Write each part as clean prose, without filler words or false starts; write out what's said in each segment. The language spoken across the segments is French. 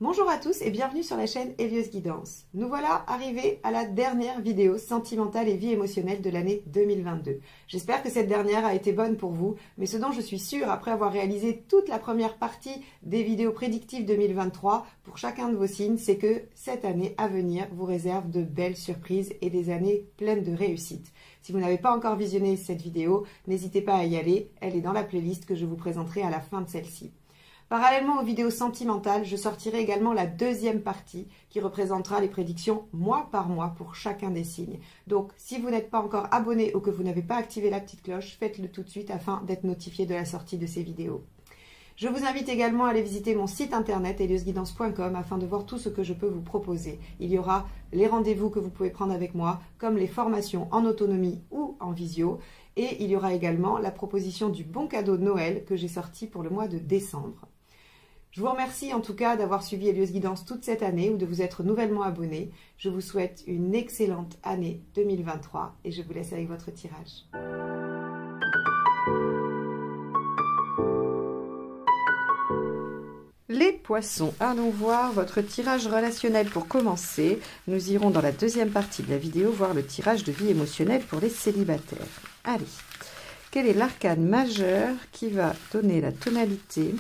Bonjour à tous et bienvenue sur la chaîne Elios Guidance. Nous voilà arrivés à la dernière vidéo sentimentale et vie émotionnelle de l'année 2022. J'espère que cette dernière a été bonne pour vous, mais ce dont je suis sûre après avoir réalisé toute la première partie des vidéos prédictives 2023 pour chacun de vos signes, c'est que cette année à venir vous réserve de belles surprises et des années pleines de réussite. Si vous n'avez pas encore visionné cette vidéo, n'hésitez pas à y aller, elle est dans la playlist que je vous présenterai à la fin de celle-ci. Parallèlement aux vidéos sentimentales, je sortirai également la deuxième partie qui représentera les prédictions mois par mois pour chacun des signes. Donc, si vous n'êtes pas encore abonné ou que vous n'avez pas activé la petite cloche, faites-le tout de suite afin d'être notifié de la sortie de ces vidéos. Je vous invite également à aller visiter mon site internet eliosguidance.com afin de voir tout ce que je peux vous proposer. Il y aura les rendez-vous que vous pouvez prendre avec moi, comme les formations en autonomie ou en visio. Et il y aura également la proposition du bon cadeau de Noël que j'ai sorti pour le mois de décembre. Je vous remercie en tout cas d'avoir suivi Elios Guidance toute cette année ou de vous être nouvellement abonné. Je vous souhaite une excellente année 2023 et je vous laisse avec votre tirage. Les poissons, allons voir votre tirage relationnel pour commencer. Nous irons dans la deuxième partie de la vidéo voir le tirage de vie émotionnelle pour les célibataires. Allez, quel est l'arcane majeur qui va donner la tonalité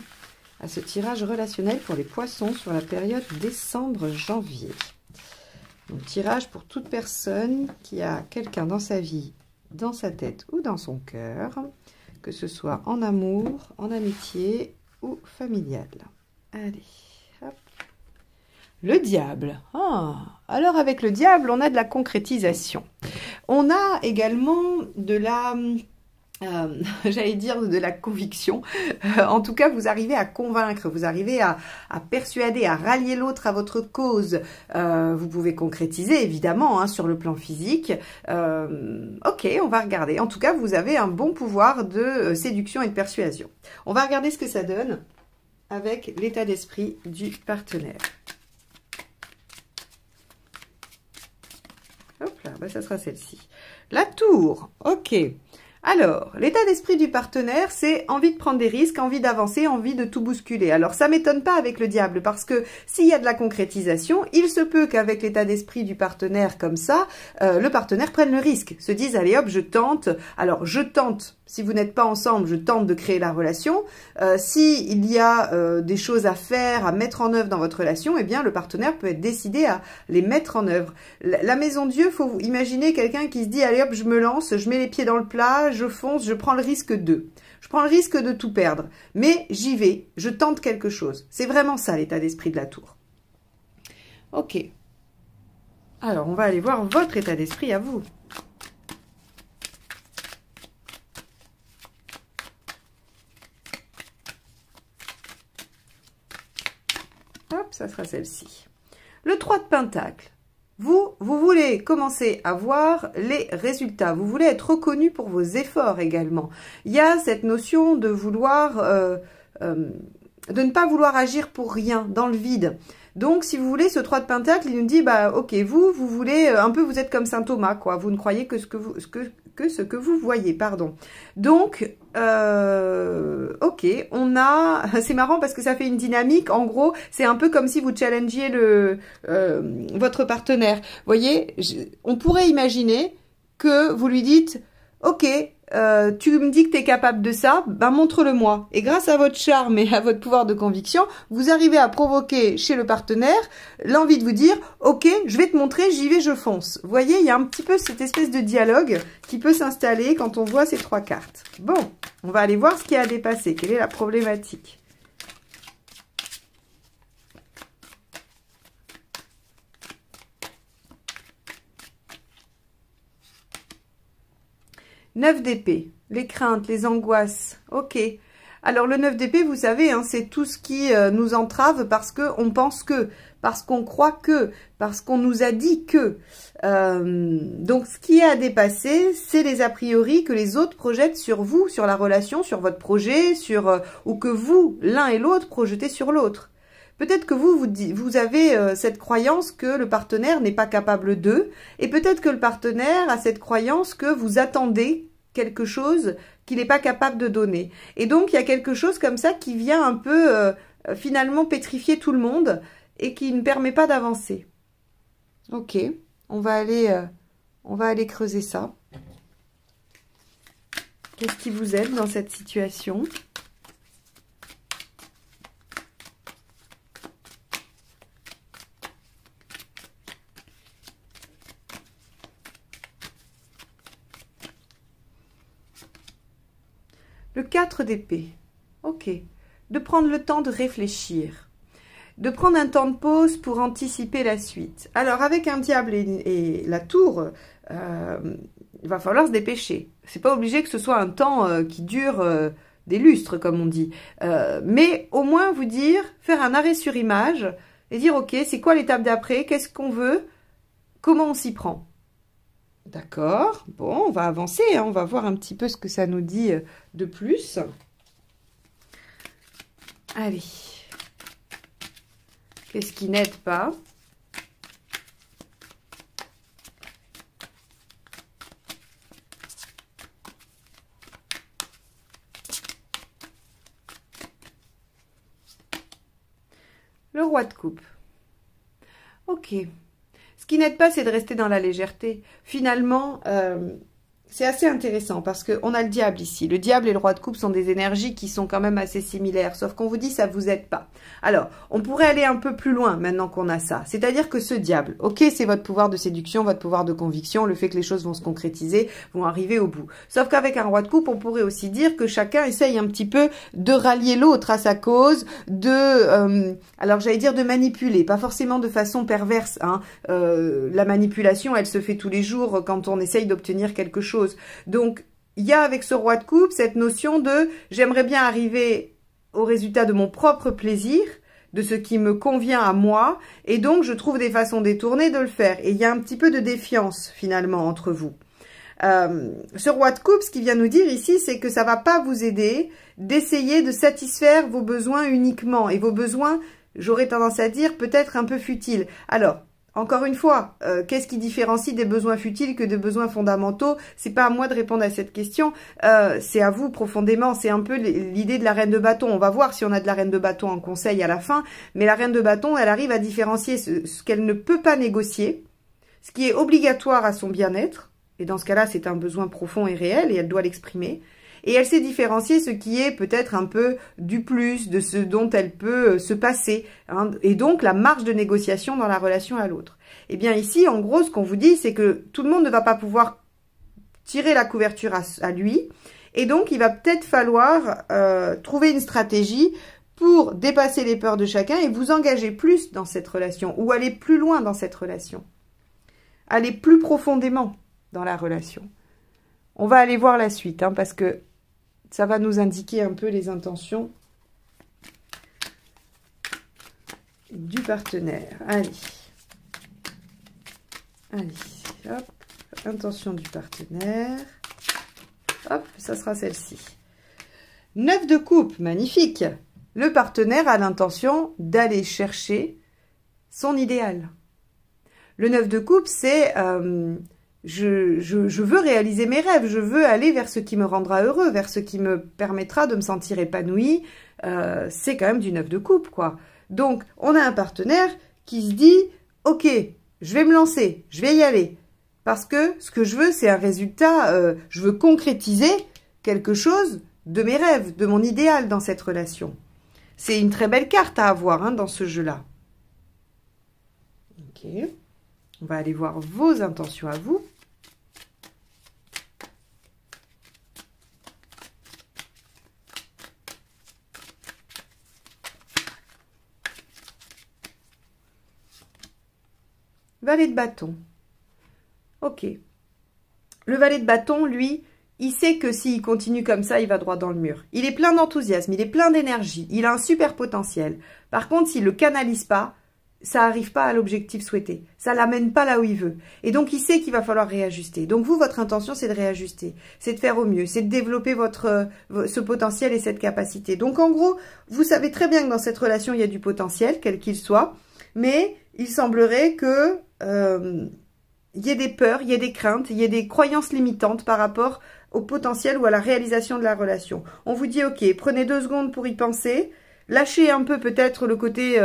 à ce tirage relationnel pour les poissons sur la période décembre-janvier? Donc, tirage pour toute personne qui a quelqu'un dans sa vie, dans sa tête ou dans son cœur, que ce soit en amour, en amitié ou familial. Allez, hop. Le diable. Ah, alors avec le diable, on a de la concrétisation. On a également de la... j'allais dire de la conviction. En tout cas, vous arrivez à convaincre, vous arrivez à persuader, à rallier l'autre à votre cause. Vous pouvez concrétiser, évidemment, hein, sur le plan physique. Ok, on va regarder. En tout cas, vous avez un bon pouvoir de séduction et de persuasion. On va regarder ce que ça donne avec l'état d'esprit du partenaire. Hop là, bah ça sera celle-ci. La tour, ok. Alors, l'état d'esprit du partenaire, c'est envie de prendre des risques, envie d'avancer, envie de tout bousculer. Alors, ça m'étonne pas avec le diable, parce que s'il y a de la concrétisation, il se peut qu'avec l'état d'esprit du partenaire comme ça, le partenaire prenne le risque, se dise, allez hop, je tente. Alors, je tente, si vous n'êtes pas ensemble, je tente de créer la relation. S'il y a des choses à faire, à mettre en œuvre dans votre relation, eh bien, le partenaire peut être décidé à les mettre en œuvre. La maison Dieu, faut imaginer quelqu'un qui se dit, allez hop, je me lance, je mets les pieds dans le plat, je fonce, je prends le risque de. Je prends le risque de tout perdre. Mais j'y vais, je tente quelque chose. C'est vraiment ça l'état d'esprit de la tour. Ok. Alors, on va aller voir votre état d'esprit à vous. Hop, ça sera celle-ci. Le 3 de Pentacle. Vous voulez commencer à voir les résultats. Vous voulez être reconnu pour vos efforts également. Il y a cette notion de vouloir, de ne pas vouloir agir pour rien, dans le vide. Donc, si vous voulez, ce 3 de Pentacle, il nous dit, bah, ok, vous voulez, un peu, vous êtes comme saint Thomas, quoi. Vous ne croyez que ce que vous voyez, pardon. Donc, ok, on a, c'est marrant parce que ça fait une dynamique, en gros, c'est un peu comme si vous challengiez votre partenaire. Vous voyez, on pourrait imaginer que vous lui dites, ok, tu me dis que tu es capable de ça, ben montre-le-moi. Et grâce à votre charme et à votre pouvoir de conviction, vous arrivez à provoquer chez le partenaire l'envie de vous dire, ok, je vais te montrer, j'y vais, je fonce. Vous voyez, il y a un petit peu cette espèce de dialogue qui peut s'installer quand on voit ces trois cartes. Bon, on va aller voir ce qui a dépassé, quelle est la problématique. Neuf d'épée, les craintes, les angoisses, ok. Alors le 9 d'épée, vous savez, hein, c'est tout ce qui nous entrave parce qu'on pense que, parce qu'on croit que, parce qu'on nous a dit que. Donc ce qui est à dépasser, c'est les a priori que les autres projettent sur vous, sur la relation, sur votre projet, ou que vous, l'un et l'autre, projetez sur l'autre. Peut-être que vous avez cette croyance que le partenaire n'est pas capable d'eux, et peut-être que le partenaire a cette croyance que vous attendez quelque chose qu'il n'est pas capable de donner. Et donc, il y a quelque chose comme ça qui vient un peu finalement pétrifier tout le monde et qui ne permet pas d'avancer. Ok, on va aller creuser ça. Qu'est-ce qui vous aide dans cette situation ? Le 4 d'épée. Ok. De prendre le temps de réfléchir. De prendre un temps de pause pour anticiper la suite. Alors, avec un diable et la tour, il va falloir se dépêcher. C'est pas obligé que ce soit un temps qui dure des lustres, comme on dit. Mais au moins vous dire, faire un arrêt sur image et dire, ok, c'est quoi l'étape d'après? Qu'est-ce qu'on veut? Comment on s'y prend? D'accord. Bon, on va avancer, hein, on va voir un petit peu ce que ça nous dit de plus. Allez. Qu'est-ce qui n'aide pas? Le roi de coupe. Ok. Ce qui n'aide pas, c'est de rester dans la légèreté. Finalement, c'est assez intéressant parce qu'on a le diable ici. Le diable et le roi de coupe sont des énergies qui sont quand même assez similaires. Sauf qu'on vous dit, ça ne vous aide pas. Alors, on pourrait aller un peu plus loin maintenant qu'on a ça. C'est-à-dire que ce diable, ok, c'est votre pouvoir de séduction, votre pouvoir de conviction, le fait que les choses vont se concrétiser, vont arriver au bout. Sauf qu'avec un roi de coupe, on pourrait aussi dire que chacun essaye un petit peu de rallier l'autre à sa cause, alors j'allais dire de manipuler, pas forcément de façon perverse. Hein. La manipulation, elle se fait tous les jours quand on essaye d'obtenir quelque chose. Donc, il y a avec ce roi de coupe cette notion de « j'aimerais bien arriver au résultat de mon propre plaisir », de ce qui me convient à moi, et donc je trouve des façons détournées de le faire. Et il y a un petit peu de défiance, finalement, entre vous. Ce roi de coupe, ce qu'il vient nous dire ici, c'est que ça va pas vous aider d'essayer de satisfaire vos besoins uniquement, et vos besoins, j'aurais tendance à dire, peut-être un peu futiles. Alors, encore une fois, qu'est-ce qui différencie des besoins futiles que des besoins fondamentaux? C'est pas à moi de répondre à cette question, c'est à vous profondément. C'est un peu l'idée de la reine de bâton. On va voir si on a de la reine de bâton en conseil à la fin, mais la reine de bâton, elle arrive à différencier ce qu'elle ne peut pas négocier, ce qui est obligatoire à son bien-être, et dans ce cas-là, c'est un besoin profond et réel, et elle doit l'exprimer. Et elle sait différencier ce qui est peut-être un peu du plus, de ce dont elle peut se passer, hein, et donc la marge de négociation dans la relation à l'autre. Eh bien ici, en gros, ce qu'on vous dit, c'est que tout le monde ne va pas pouvoir tirer la couverture à lui, et donc il va peut-être falloir trouver une stratégie pour dépasser les peurs de chacun et vous engager plus dans cette relation, ou aller plus loin dans cette relation, aller plus profondément dans la relation. On va aller voir la suite, hein, parce que ça va nous indiquer un peu les intentions du partenaire. Allez. Allez, hop. Intention du partenaire. Hop, ça sera celle-ci. 9 de coupe, magnifique. Le partenaire a l'intention d'aller chercher son idéal. Le 9 de coupe, c'est... je veux réaliser mes rêves, je veux aller vers ce qui me rendra heureux, vers ce qui me permettra de me sentir épanouie. C'est quand même du 9 de coupe, quoi. Donc, on a un partenaire qui se dit, ok, je vais me lancer, je vais y aller. Parce que ce que je veux, c'est un résultat, je veux concrétiser quelque chose de mes rêves, de mon idéal dans cette relation. C'est une très belle carte à avoir, hein, dans ce jeu-là. Ok. On va aller voir vos intentions à vous. Valet de bâton. Ok. Le valet de bâton, lui, il sait que s'il continue comme ça, il va droit dans le mur. Il est plein d'enthousiasme, il est plein d'énergie, il a un super potentiel. Par contre, s'il ne le canalise pas, ça n'arrive pas à l'objectif souhaité. Ça ne l'amène pas là où il veut. Et donc, il sait qu'il va falloir réajuster. Donc, vous, votre intention, c'est de réajuster. C'est de faire au mieux. C'est de développer ce potentiel et cette capacité. Donc, en gros, vous savez très bien que dans cette relation, il y a du potentiel, quel qu'il soit. Mais il semblerait que il y ait des peurs, il y ait des craintes, il y ait des croyances limitantes par rapport au potentiel ou à la réalisation de la relation. On vous dit, ok, prenez 2 secondes pour y penser. Lâchez un peu peut-être le côté...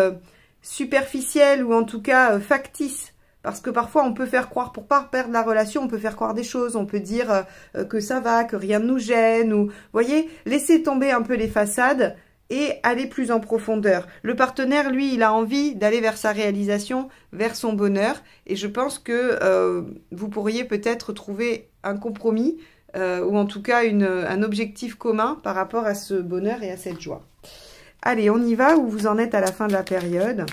superficielle ou en tout cas factice. Parce que parfois, on peut faire croire, pour pas perdre la relation, on peut faire croire des choses. On peut dire que ça va, que rien ne nous gêne. Ou, voyez, laissez tomber un peu les façades et aller plus en profondeur. Le partenaire, lui, il a envie d'aller vers sa réalisation, vers son bonheur. Et je pense que vous pourriez peut-être trouver un compromis ou en tout cas un objectif commun par rapport à ce bonheur et à cette joie. Allez, on y va, où vous en êtes à la fin de la période.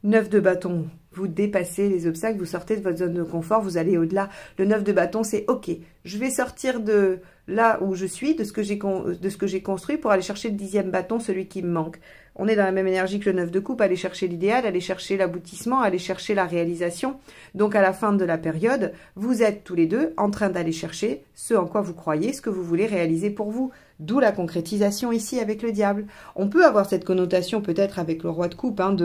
Neuf de bâton, vous dépassez les obstacles, vous sortez de votre zone de confort, vous allez au-delà. Le 9 de bâton, c'est OK, je vais sortir de là où je suis, de ce que j'ai construit pour aller chercher le 10e bâton, celui qui me manque. On est dans la même énergie que le 9 de coupe, aller chercher l'idéal, aller chercher l'aboutissement, aller chercher la réalisation. Donc à la fin de la période, vous êtes tous les deux en train d'aller chercher ce en quoi vous croyez, ce que vous voulez réaliser pour vous. D'où la concrétisation ici avec le diable. On peut avoir cette connotation peut-être avec le roi de coupe, hein,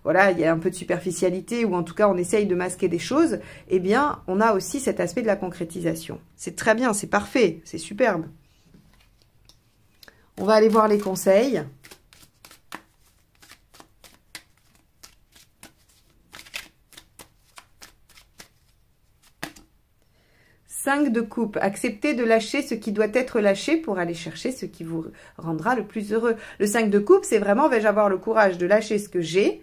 voilà, il y a un peu de superficialité ou en tout cas on essaye de masquer des choses. Eh bien, on a aussi cet aspect de la concrétisation. C'est très bien, c'est parfait, c'est superbe. On va aller voir les conseils. De coupe, acceptez de lâcher ce qui doit être lâché pour aller chercher ce qui vous rendra le plus heureux. Le 5 de coupe, c'est vraiment, vais-je avoir le courage de lâcher ce que j'ai,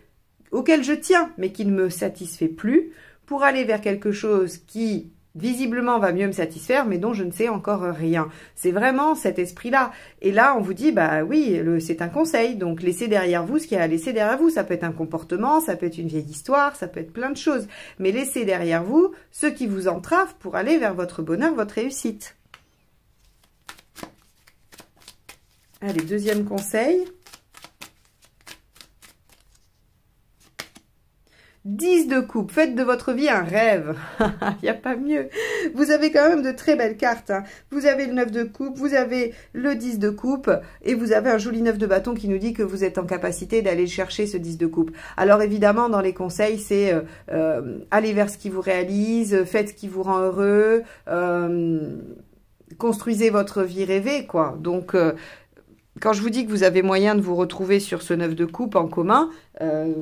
auquel je tiens, mais qui ne me satisfait plus, pour aller vers quelque chose qui, visiblement, va mieux me satisfaire, mais dont je ne sais encore rien. C'est vraiment cet esprit-là. Et là, on vous dit, bah oui, c'est un conseil, donc laissez derrière vous ce qu'il y a à laisser derrière vous. Ça peut être un comportement, ça peut être une vieille histoire, ça peut être plein de choses. Mais laissez derrière vous ce qui vous entrave pour aller vers votre bonheur, votre réussite. Allez, deuxième conseil. 10 de coupe, faites de votre vie un rêve. Il n'y a pas mieux. Vous avez quand même de très belles cartes. Hein. Vous avez le 9 de coupe, vous avez le 10 de coupe et vous avez un joli 9 de bâton qui nous dit que vous êtes en capacité d'aller chercher ce 10 de coupe. Alors évidemment, dans les conseils, c'est aller vers ce qui vous réalise, faites ce qui vous rend heureux, construisez votre vie rêvée, quoi. Donc... quand je vous dis que vous avez moyen de vous retrouver sur ce 9 de coupe en commun,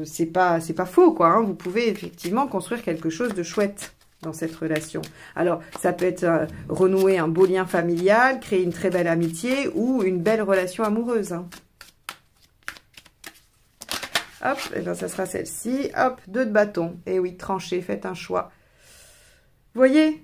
c'est pas faux, quoi. Hein. Vous pouvez effectivement construire quelque chose de chouette dans cette relation. Alors, ça peut être renouer un beau lien familial, créer une très belle amitié ou une belle relation amoureuse. Hein. Hop, et bien ça sera celle-ci. Hop, 2 de bâton. Et oui, tranchez, faites un choix. Vous voyez,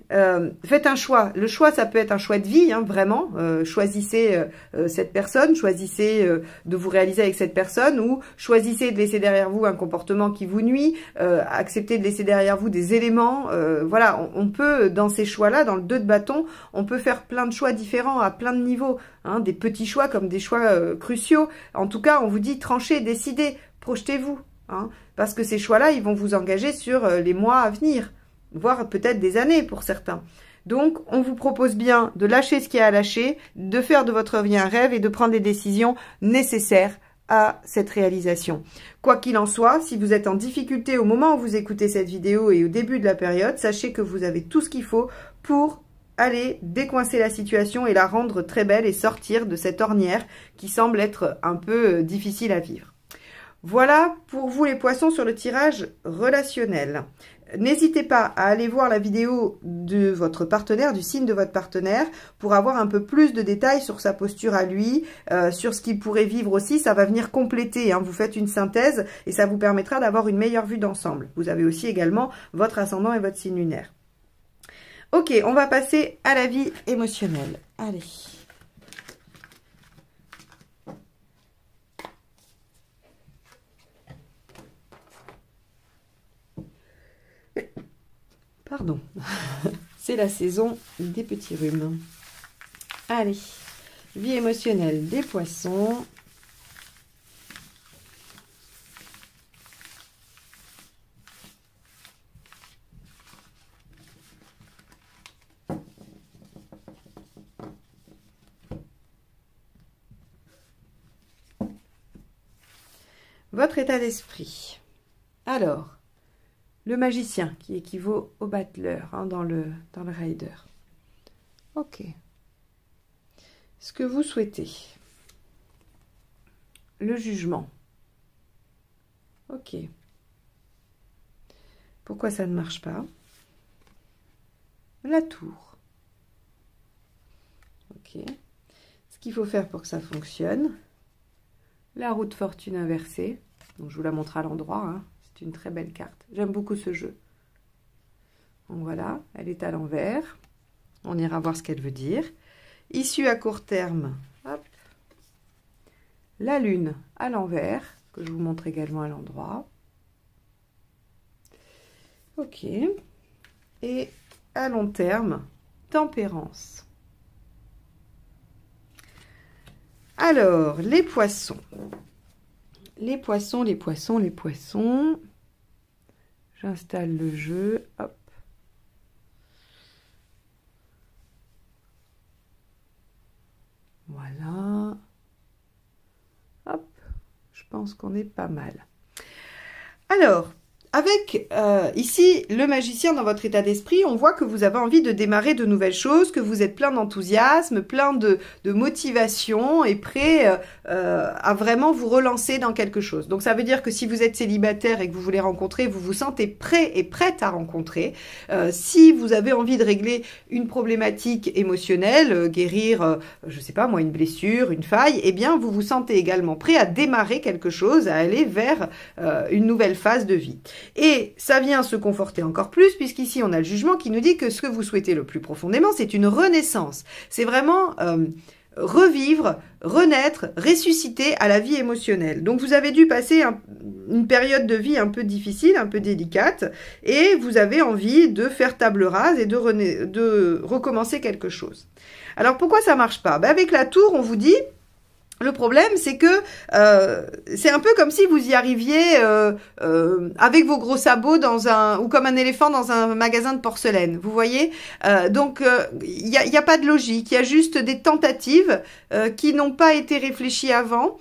faites un choix. Le choix, ça peut être un choix de vie, hein, vraiment. Choisissez cette personne, choisissez de vous réaliser avec cette personne ou choisissez de laisser derrière vous un comportement qui vous nuit, acceptez de laisser derrière vous des éléments. Voilà, on peut, dans ces choix-là, dans le 2 de bâton, on peut faire plein de choix différents à plein de niveaux. Hein, des petits choix comme des choix cruciaux. En tout cas, on vous dit tranchez, décidez, projetez-vous. Hein, parce que ces choix-là, ils vont vous engager sur les mois à venir. Voire peut-être des années pour certains. Donc, on vous propose bien de lâcher ce qu'il y a à lâcher, de faire de votre vie un rêve et de prendre les décisions nécessaires à cette réalisation. Quoi qu'il en soit, si vous êtes en difficulté au moment où vous écoutez cette vidéo et au début de la période, sachez que vous avez tout ce qu'il faut pour aller décoincer la situation et la rendre très belle et sortir de cette ornière qui semble être un peu difficile à vivre. Voilà pour vous les poissons sur le tirage relationnel. N'hésitez pas à aller voir la vidéo de votre partenaire, du signe de votre partenaire, pour avoir un peu plus de détails sur sa posture à lui, sur ce qu'il pourrait vivre aussi. Ça va venir compléter, hein. Vous faites une synthèse et ça vous permettra d'avoir une meilleure vue d'ensemble. Vous avez aussi également votre ascendant et votre signe lunaire. Ok, on va passer à la vie émotionnelle. Allez. Pardon, c'est la saison des petits rhumes. Allez, vie émotionnelle des poissons. Votre état d'esprit. Alors, le magicien, qui équivaut au battleur hein, dans le rider. Ok. Ce que vous souhaitez. Le jugement. Ok. Pourquoi ça ne marche pas? La tour. Ok. Ce qu'il faut faire pour que ça fonctionne. La roue de fortune inversée. Donc je vous la montre à l'endroit. Hein. C'est une très belle carte. J'aime beaucoup ce jeu. Donc voilà, elle est à l'envers. On ira voir ce qu'elle veut dire. Issue à court terme. Hop. La lune à l'envers, que je vous montre également à l'endroit. Ok. Et à long terme, tempérance. Alors, les poissons. Les poissons, les poissons, les poissons. J'installe le jeu. Hop. Voilà. Hop. Je pense qu'on est pas mal. Alors, avec ici le magicien dans votre état d'esprit, on voit que vous avez envie de démarrer de nouvelles choses, que vous êtes plein d'enthousiasme, plein de motivation et prêt à vraiment vous relancer dans quelque chose. Donc ça veut dire que si vous êtes célibataire et que vous voulez rencontrer, vous vous sentez prêt et prête à rencontrer. Si vous avez envie de régler une problématique émotionnelle, guérir, je sais pas moi, une blessure, une faille, eh bien vous vous sentez également prêt à démarrer quelque chose, à aller vers une nouvelle phase de vie. Et ça vient se conforter encore plus, puisqu'ici on a le jugement qui nous dit que ce que vous souhaitez le plus profondément, c'est une renaissance. C'est vraiment revivre, renaître, ressusciter à la vie émotionnelle. Donc vous avez dû passer une période de vie un peu difficile, un peu délicate, et vous avez envie de faire table rase et de recommencer quelque chose. Alors pourquoi ça marche pas? Ben, avec la tour, on vous dit... Le problème, c'est que c'est un peu comme si vous y arriviez avec vos gros sabots ou comme un éléphant dans un magasin de porcelaine. Vous voyez, donc il y a pas de logique. Il y a juste des tentatives qui n'ont pas été réfléchies avant,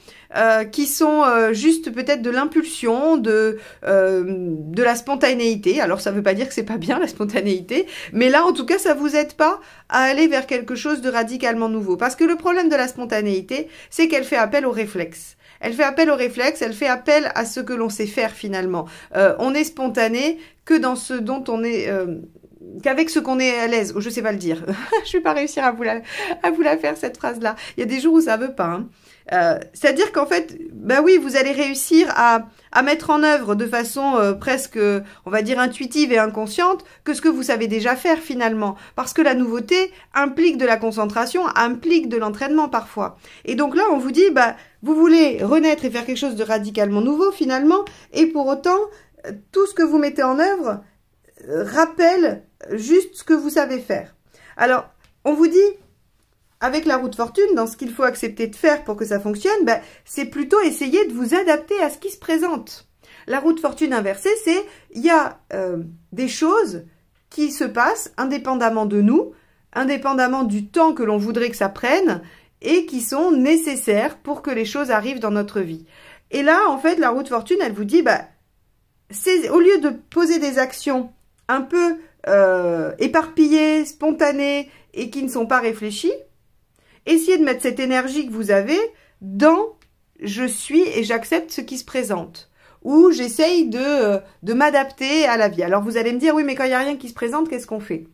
qui sont juste peut-être de l'impulsion, de la spontanéité. Alors ça veut pas dire que c'est pas bien la spontanéité, mais là en tout cas ça vous aide pas à aller vers quelque chose de radicalement nouveau. Parce que le problème de la spontanéité, c'est qu'elle fait appel au réflexe. Elle fait appel au réflexe, elle fait appel à ce que l'on sait faire finalement. On est spontané que dans ce dont on est... qu'avec ce qu'on est à l'aise. Je sais pas le dire. Je vais pas réussir à vous la faire cette phrase-là. Il y a des jours où ça veut pas. Hein. C'est-à-dire qu'en fait, ben oui, vous allez réussir à mettre en œuvre de façon presque, on va dire, intuitive et inconsciente que ce que vous savez déjà faire finalement. Parce que la nouveauté implique de la concentration, implique de l'entraînement parfois. Et donc là, on vous dit, bah, vous voulez renaître et faire quelque chose de radicalement nouveau finalement, et pour autant, tout ce que vous mettez en œuvre rappelle juste ce que vous savez faire. Alors, on vous dit... Avec la roue de fortune, dans ce qu'il faut accepter de faire pour que ça fonctionne, ben, c'est plutôt essayer de vous adapter à ce qui se présente. La roue de fortune inversée, c'est il y a des choses qui se passent indépendamment de nous, indépendamment du temps que l'on voudrait que ça prenne, et qui sont nécessaires pour que les choses arrivent dans notre vie. Et là, en fait, la roue de fortune, elle vous dit, ben, au lieu de poser des actions un peu éparpillées, spontanées, et qui ne sont pas réfléchies, essayez de mettre cette énergie que vous avez dans « je suis et j'accepte ce qui se présente » ou « j'essaye de m'adapter à la vie ». Alors vous allez me dire « oui, mais quand il n'y a rien qui se présente, qu'est-ce qu'on fait ?»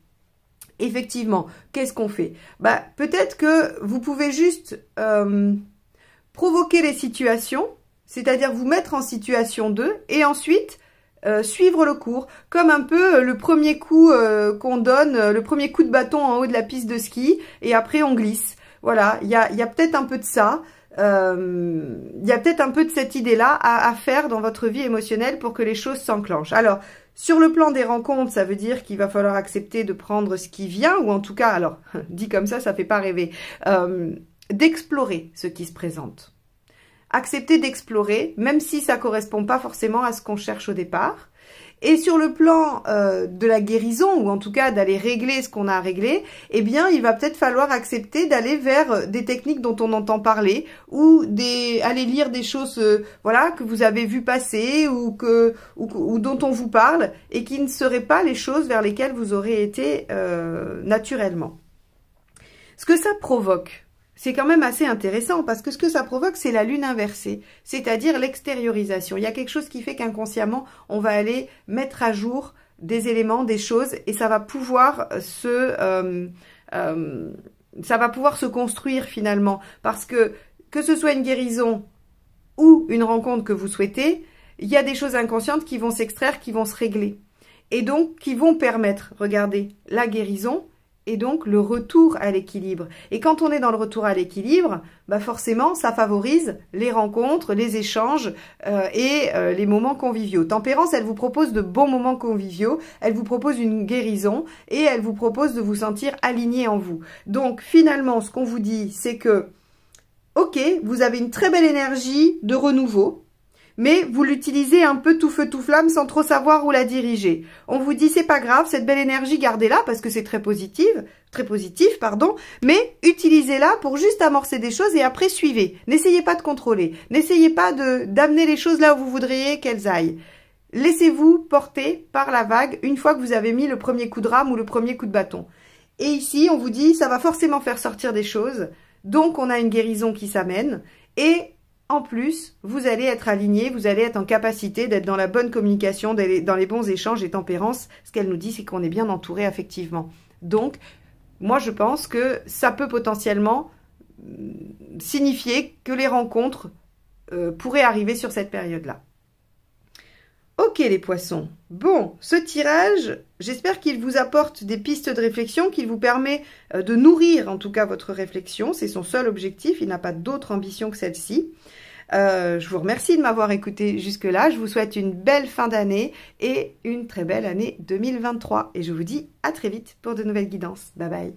Effectivement, qu'est-ce qu'on fait? Bah, peut-être que vous pouvez juste provoquer les situations, c'est-à-dire vous mettre en situation d'eux et ensuite suivre le cours, comme un peu le premier coup qu'on donne, le premier coup de bâton en haut de la piste de ski et après on glisse. Voilà, il y a peut-être un peu de ça, il y a peut-être un peu de cette idée-là à faire dans votre vie émotionnelle pour que les choses s'enclenchent. Alors, sur le plan des rencontres, ça veut dire qu'il va falloir accepter de prendre ce qui vient, ou en tout cas, alors, dit comme ça fait pas rêver, d'explorer ce qui se présente. Accepter d'explorer, même si ça correspond pas forcément à ce qu'on cherche au départ. Et sur le plan de la guérison, ou en tout cas d'aller régler ce qu'on a à régler, eh bien, il va peut-être falloir accepter d'aller vers des techniques dont on entend parler, ou aller lire des choses voilà, que vous avez vues passer, ou dont on vous parle, et qui ne seraient pas les choses vers lesquelles vous aurez été naturellement. Ce que ça provoque, c'est quand même assez intéressant, parce que ce que ça provoque, c'est la lune inversée, c'est-à-dire l'extériorisation. Il y a quelque chose qui fait qu'inconsciemment, on va aller mettre à jour des éléments, des choses, et ça va pouvoir se construire finalement. Parce que ce soit une guérison ou une rencontre que vous souhaitez, il y a des choses inconscientes qui vont s'extraire, qui vont se régler. Et donc, qui vont permettre, regardez, la guérison, et donc le retour à l'équilibre. Et quand on est dans le retour à l'équilibre, bah forcément, ça favorise les rencontres, les échanges et les moments conviviaux. Tempérance, elle vous propose de bons moments conviviaux, elle vous propose une guérison et elle vous propose de vous sentir aligné en vous. Donc finalement, ce qu'on vous dit, c'est que, ok, vous avez une très belle énergie de renouveau, mais vous l'utilisez un peu tout feu tout flamme sans trop savoir où la diriger. On vous dit c'est pas grave, cette belle énergie gardez-la parce que c'est très positif, mais utilisez-la pour juste amorcer des choses et après suivez. N'essayez pas de contrôler, n'essayez pas d'amener les choses là où vous voudriez qu'elles aillent. Laissez-vous porter par la vague une fois que vous avez mis le premier coup de rame ou le premier coup de bâton. Et ici, on vous dit ça va forcément faire sortir des choses, donc on a une guérison qui s'amène et en plus, vous allez être aligné, vous allez être en capacité d'être dans la bonne communication, dans les bons échanges et tempérance. Ce qu'elle nous dit, c'est qu'on est bien entouré affectivement. Donc, moi, je pense que ça peut potentiellement signifier que les rencontres pourraient arriver sur cette période-là. Ok les poissons, bon, ce tirage, j'espère qu'il vous apporte des pistes de réflexion, qu'il vous permet de nourrir en tout cas votre réflexion, c'est son seul objectif, il n'a pas d'autre ambition que celle-ci. Je vous remercie de m'avoir écouté jusque-là, je vous souhaite une belle fin d'année et une très belle année 2023 et je vous dis à très vite pour de nouvelles guidances. Bye bye.